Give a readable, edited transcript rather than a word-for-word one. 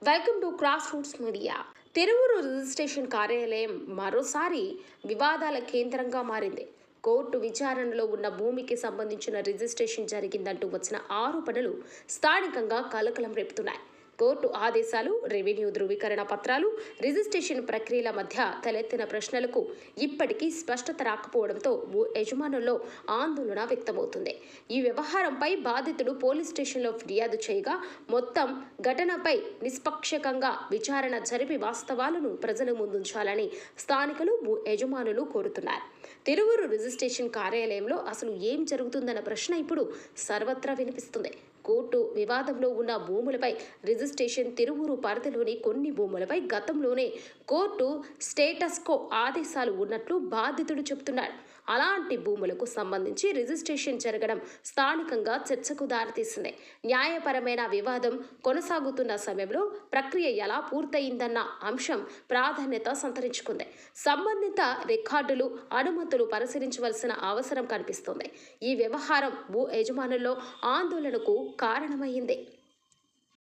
Welcome to cross roots media. Tiruvuru registration కార్యాలయం మరోసారి వివాదాల కేంద్రంగా మారింది. కోర్టు విచారణలో ఉన్న భూమికి సంబంధించిన రిజిస్ట్రేషన్ జరిగిందంటూ వచ్చిన ఆరోపణలు స్థానికంగా కలకలం రేపుతున్నాయి. కోర్టు ఆదేశాలు, రెవెన్యూ ధృవీకరణ పత్రాలు, రిజిస్ట్రేషన్ ప్రక్రియల మధ్య తలెత్తిన ప్రశ్నలకు ఇప్పటికీ స్పష్టత రాకపోవడంతో భూ యజమానుల్లో ఆందోళన వ్యక్తమవుతుంది. ఈ వ్యవహారంపై బాధితుడు పోలీస్ స్టేషన్లో ఫిర్యాదు చేయగా మొత్తం ఘటనపై నిష్పక్షకంగా విచారణ జరిపి వాస్తవాలను ప్రజల ముందుంచాలని స్థానికులు, భూ యజమానులు కోరుతున్నారు. తిరువురు రిజిస్ట్రేషన్ కార్యాలయంలో అసలు ఏం జరుగుతుందన్న ప్రశ్న ఇప్పుడు సర్వత్రా వినిపిస్తుంది. కోర్టు వివాదంలో ఉన్న భూములపై రిజిస్ట్రేషన్ తిరువురు పరిధిలోని కొన్ని భూములపై గతంలోనే కోర్టు స్టేటస్ కో ఆదేశాలు ఉన్నట్లు బాధితుడు చెబుతున్నాడు. అలాంటి భూములకు సంబంధించి రిజిస్ట్రేషన్ జరగడం స్థానికంగా చర్చకు దారితీసింది. న్యాయపరమైన వివాదం కొనసాగుతున్న సమయంలో ప్రక్రియ ఎలా పూర్తయిందన్న అంశం ప్రాధాన్యత సంతరించుకుంది. సంబంధిత రికార్డులు, అనుమతులు పరిశీలించవలసిన అవసరం కనిపిస్తోంది. ఈ వ్యవహారం భూ యజమానుల్లో ఆందోళనకు కారణమైంది.